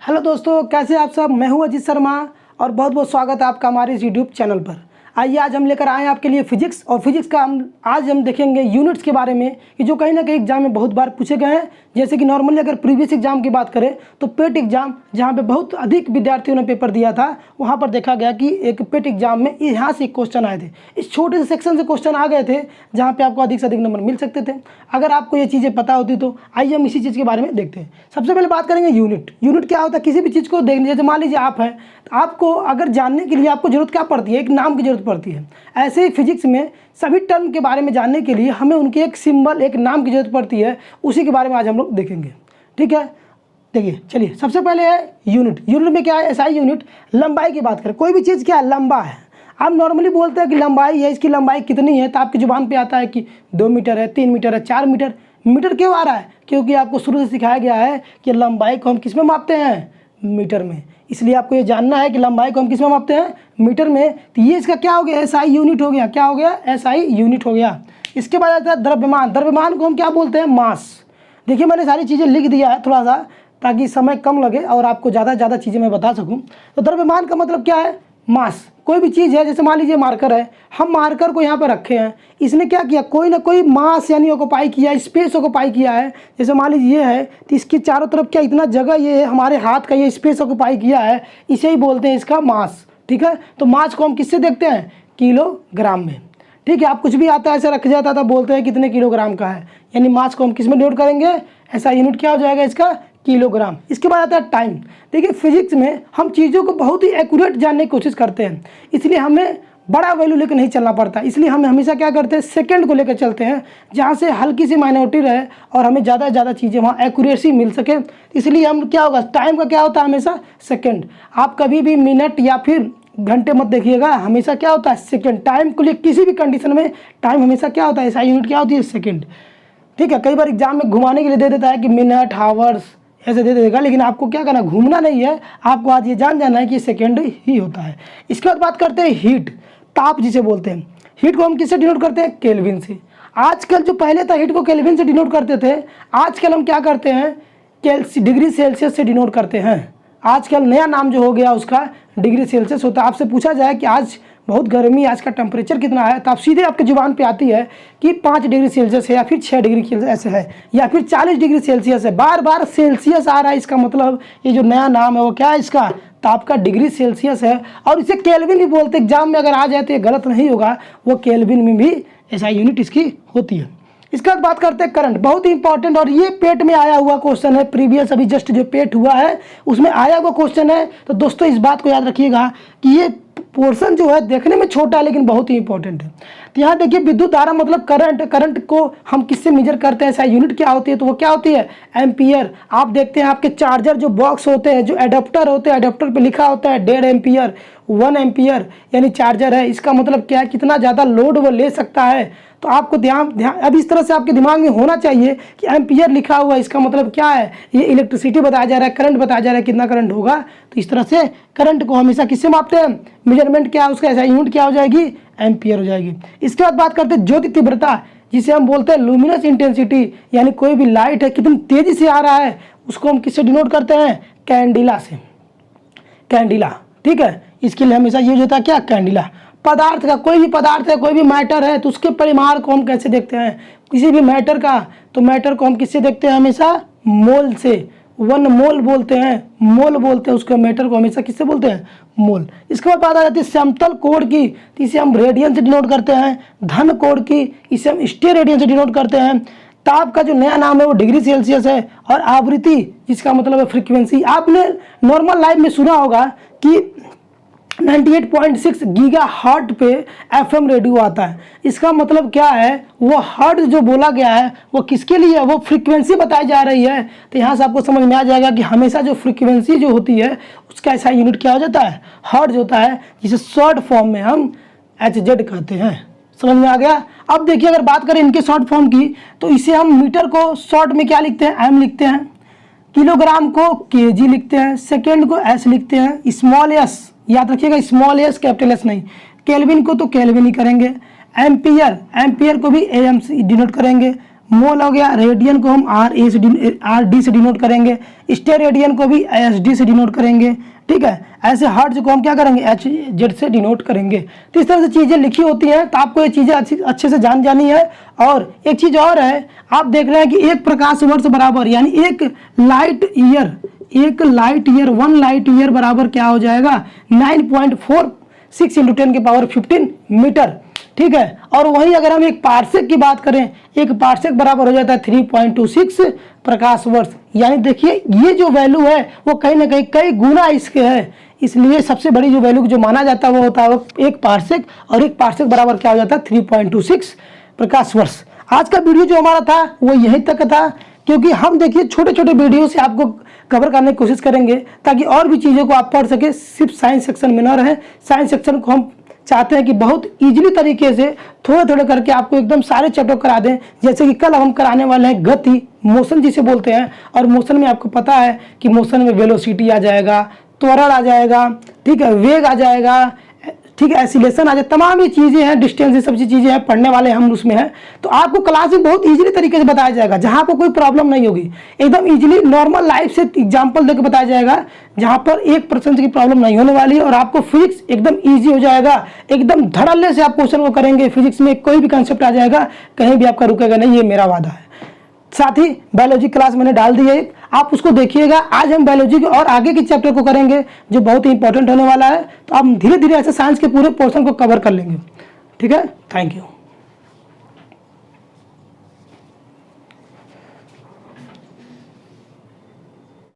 Hello दोस्तों, कैसे आप सब। मैं हूं अजीत शर्मा और बहुत बहुत स्वागत है आपका हमारे इस यूट्यूब चैनल पर। आइए आज हम लेकर आए हैं आपके लिए फिजिक्स और फिजिक्स का आज हम देखेंगे यूनिट्स के बारे में कि जो कहीं ना कहीं एग्जाम में बहुत बार पूछे गए हैं। जैसे कि नॉर्मली अगर प्रीवियस एग्जाम की बात करें तो पेट एग्जाम जहां पे बहुत अधिक विद्यार्थियों ने पेपर दिया था, वहां पर देखा गया कि एक पेट एग्जाम में यहाँ से क्वेश्चन आए थे। इस छोटे से सेक्शन से क्वेश्चन आ गए थे जहाँ पे आपको अधिक से अधिक नंबर मिल सकते थे अगर आपको ये चीज़ें पता होती। तो आइए हम इसी चीज़ के बारे में देखते हैं। सबसे पहले बात करेंगे यूनिट। यूनिट क्या होता है? किसी भी चीज़ को देखने, जैसे मान लीजिए आप हैं, आपको अगर जानने के लिए आपको जरूरत क्या पड़ती है? एक नाम की जरूरत पड़ती है। ऐसे ही फिजिक्स में सभी टर्म के बारे में जानने के लिए हमें उनके एक सिंबल, एक नाम की जरूरत पड़ती है। उसी के बारे में आज हम लोग देखेंगे, ठीक है। देखिए, चलिए सबसे पहले है यूनिट। यूनिट में क्या है? SI unit. लंबाई की बात करें, कोई भी चीज़ क्या है? लंबा है। आप नॉर्मली बोलते हैं कि लंबाई है, इसकी लंबाई कितनी है, तो आपकी जुबान पे आता है कि 2 मीटर है, 3 मीटर है, 4 मीटर। मीटर क्यों आ रहा है? क्योंकि आपको शुरू से सिखाया गया है कि लंबाई को हम किस में मापते हैं? मीटर में। इसलिए आपको ये जानना है कि लंबाई को हम किस में मापते हैं? मीटर में। तो ये इसका क्या हो गया? एसआई यूनिट हो गया। क्या हो गया? एसआई यूनिट हो गया। इसके बाद आता है द्रव्यमान। द्रव्यमान को हम क्या बोलते हैं? मास। देखिए, मैंने सारी चीज़ें लिख दिया है थोड़ा सा ताकि समय कम लगे और आपको ज़्यादा चीज़ें मैं बता सकूं। तो द्रव्यमान का मतलब क्या है? मास। कोई भी चीज़ है, जैसे मान लीजिए मार्कर है, हम मार्कर को यहाँ पर रखे हैं, इसने क्या किया? कोई ना कोई मास यानी ऑक्युपाई किया, स्पेस ऑक्युपाई किया है। जैसे मान लीजिए ये है तो इसके चारों तरफ क्या इतना जगह, ये हमारे हाथ का ये स्पेस ऑक्युपाई किया है, इसे ही बोलते हैं इसका मास, ठीक है। तो मास को हम किससे देखते हैं? किलोग्राम में, ठीक है। आप कुछ भी आता है ऐसे रख जाता था, बोलते हैं कितने किलोग्राम का है, यानी मास को हम किस में डिनोट करेंगे? ऐसा यूनिट क्या हो जाएगा इसका? किलोग्राम। इसके बाद आता है टाइम। देखिए, फिजिक्स में हम चीज़ों को बहुत ही एक्यूरेट जानने की कोशिश करते हैं, इसलिए हमें बड़ा वैल्यू लेकर नहीं चलना पड़ता। इसलिए हम हमेशा क्या करते हैं? सेकंड को लेकर चलते हैं, जहाँ से हल्की सी माइनॉरिटी रहे और हमें ज़्यादा से ज़्यादा चीज़ें वहाँ एक्यूरेसी मिल सके। इसलिए हम क्या होगा? टाइम का क्या होता है? हमेशा सेकंड। आप कभी भी मिनट या फिर घंटे मत देखिएगा, हमेशा क्या होता है? सेकंड। टाइम को लिए किसी भी कंडीशन में टाइम हमेशा क्या होता है? ऐसा यूनिट क्या होती है? सेकंड, ठीक है। कई बार एग्जाम में घुमाने के लिए दे देता है कि मिनट, हावर्स ऐसे दे देगा, लेकिन आपको क्या करना? घूमना नहीं है, आपको आज ये जान जाना है कि सेकंड ही होता है। इसके बाद बात करते हैं हीट, ताप जिसे बोलते हैं। हीट को हम किससे डिनोट करते हैं? केल्विन से। आजकल जो पहले था हीट को केल्विन से डिनोट करते थे, आजकल हम क्या करते हैं? डिग्री सेल्सियस से डिनोट करते हैं। आजकल नया नाम जो हो गया उसका डिग्री सेल्सियस होता है। आपसे पूछा जाए कि आज बहुत गर्मी, आज का टेम्परेचर कितना है, तो आप सीधे आपके जुबान पे आती है कि 5 डिग्री सेल्सियस है या फिर 6 डिग्री सेल्सियस है या फिर 40 डिग्री सेल्सियस है। बार बार सेल्सियस आ रहा है, इसका मतलब ये जो नया नाम है वो क्या है इसका? तो आपका डिग्री सेल्सियस है और इसे केल्विन भी बोलते हैं। एग्जाम में अगर आ जाए तो ये गलत नहीं होगा, वो केल्विन में भी ऐसा यूनिट इसकी होती है। इसके बाद बात करते हैं करंट, बहुत ही इंपॉर्टेंट, और ये पेट में आया हुआ क्वेश्चन है। प्रीवियस अभी जस्ट जो पेट हुआ है उसमें आया हुआ क्वेश्चन है। तो दोस्तों इस बात को याद रखिएगा कि ये पोर्शन जो है देखने में छोटा है लेकिन बहुत ही इंपॉर्टेंट है। तो यहाँ देखिए, विद्युत धारा मतलब करंट। करंट को हम किससे मेजर करते हैं? ऐसा यूनिट क्या होती है? तो वो क्या होती है? एम्पियर। आप देखते हैं आपके चार्जर जो बॉक्स होते हैं, जो एडाप्टर होते हैं, एडाप्टर पे लिखा होता है 1.5 एम्पियर, 1 एम्पियर यानी चार्जर है। इसका मतलब क्या है? कितना ज़्यादा लोड वो ले सकता है। तो आपको ध्यान अब इस तरह से आपके दिमाग में होना चाहिए कि एम्पियर लिखा हुआ है, इसका मतलब क्या है? ये इलेक्ट्रिसिटी बताया जा रहा है, करंट बताया जा रहा है, कितना करंट होगा। तो इस तरह से करंट को हमेशा किससे मापते हैं? मेजरमेंट क्या है उसका? ऐसा यूनिट क्या हो जाएगी? एम्पियर हो जाएगी। इसके बाद बात करते हैं ज्योति तीव्रता, जिसे हम बोलते हैं लुमिनस इंटेंसिटी, यानी कोई भी लाइट है कितनी तेजी से आ रहा है, उसको हम किससे डिनोट करते हैं? कैंडिला से। कैंडिला, ठीक है। इसके लिए हमेशा यूज होता है क्या? कैंडिला। पदार्थ का, कोई भी पदार्थ है, कोई भी मैटर है, तो उसके परिमाण को हम कैसे देखते हैं? किसी भी मैटर का, तो मैटर को हम किससे देखते हैं? हमेशा मोल से। 1 मोल बोलते हैं, मोल बोलते हैं उसको। मैटर को हमेशा किससे बोलते हैं? मोल। इसके बाद बात आ जाती है समतल कोण की, तो इसे हम रेडियन से डिनोट करते हैं। धन कोण की, इसे हम स्टेरेडियन से डिनोट करते हैं। ताप का जो नया नाम है वो डिग्री सेल्सियस है। और आवृत्ति, जिसका मतलब है फ्रीक्वेंसी, आपने नॉर्मल लाइफ में सुना होगा कि 98.6 गीगा हर्ट्ज पे एफएम रेडियो आता है। इसका मतलब क्या है? वो हर्ट्ज जो बोला गया है वो किसके लिए है? वो फ्रीक्वेंसी बताई जा रही है। तो यहाँ से आपको समझ में आ जाएगा कि हमेशा जो फ्रीक्वेंसी जो होती है उसका ऐसा यूनिट क्या हो जाता है? हर्ट्ज होता है, जिसे शॉर्ट फॉर्म में हम HZ कहते हैं। समझ में आ गया? अब देखिए, अगर बात करें इनके शॉर्ट फॉर्म की, तो इसे हम मीटर को शॉर्ट में क्या लिखते हैं? M लिखते हैं। किलोग्राम को kg लिखते हैं। सेकेंड को S लिखते हैं। स्मॉल s, याद रखिएगा, स्मॉल एस कैपिटल एस नहीं। केल्विन को तो केल्विन ही करेंगे। एम्पियर, एम्पियर को भी AM से डिनोट करेंगे। मोल हो गया, रेडियन को हम आर डी से डिनोट करेंगे, स्टेरेडियन को भी एस डी से डिनोट करेंगे, ठीक है। ऐसे हर्ट्ज को हम क्या करेंगे, एच जेड से डिनोट करेंगे। तो इस तरह से चीज़ें लिखी होती हैं, तो आपको ये चीज़ें अच्छे से जान जानी है। और एक चीज़ और है, आप देख रहे हैं कि एक प्रकाश वर्ष बराबर यानी एक लाइट ईयर 1 लाइट ईयर बराबर क्या हो जाएगा, 9.46 × 10⁻15 मीटर, ठीक है। और वहीं अगर हम एक पार्सेक की बात करें, एक पार्सेक बराबर हो जाता है 3.26 प्रकाश वर्ष। यानी देखिए ये जो वैल्यू है वो कहीं ना कहीं कई गुना इसके है, इसलिए सबसे बड़ी जो वैल्यू जो माना जाता है वो होता है एक पार्सेक, और एक पार्सेक बराबर क्या हो जाता है 3.26 प्रकाश वर्ष। आज का वीडियो जो हमारा था वो यहीं तक था, क्योंकि हम देखिए छोटे छोटे वीडियो से आपको कवर करने की कोशिश करेंगे ताकि और भी चीज़ों को आप पढ़ सके, सिर्फ साइंस सेक्शन में न रहे। साइंस सेक्शन को हम चाहते हैं कि बहुत इजीली तरीके से थोड़े थोड़े करके आपको एकदम सारे चैप्टर करा दें। जैसे कि कल हम कराने वाले हैं गति, मोशन जिसे बोलते हैं, और मोशन में आपको पता है कि मोशन में वेलोसिटी आ जाएगा, त्वरण आ जाएगा, ठीक है, वेग आ जाएगा, ठीक है, एक्सीलरेशन आ जाए, तमाम ये चीज़ें हैं, डिस्टेंस, ये सब चीज़ें हैं, पढ़ने वाले हम उसमें हैं। तो आपको क्लास में बहुत इजीली तरीके से बताया जाएगा, जहाँ पर कोई प्रॉब्लम नहीं होगी, एकदम इजीली नॉर्मल लाइफ से एग्जांपल देकर बताया जाएगा, जहाँ पर 1% की प्रॉब्लम नहीं होने वाली है। और आपको फिजिक्स एकदम ईजी हो जाएगा, एकदम धड़ल्ले से आप क्वेश्चन को करेंगे, फिजिक्स में कोई भी कंसेप्ट आ जाएगा, कहीं भी आपका रुकेगा नहीं, ये मेरा वादा है। साथ ही बायोलॉजी क्लास मैंने डाल दी है, आप उसको देखिएगा। आज हम बायोलॉजी के और आगे के चैप्टर को करेंगे जो बहुत ही इंपॉर्टेंट होने वाला है। तो आप धीरे धीरे ऐसे साइंस के पूरे पोर्शन को कवर कर लेंगे, ठीक है। Thank you.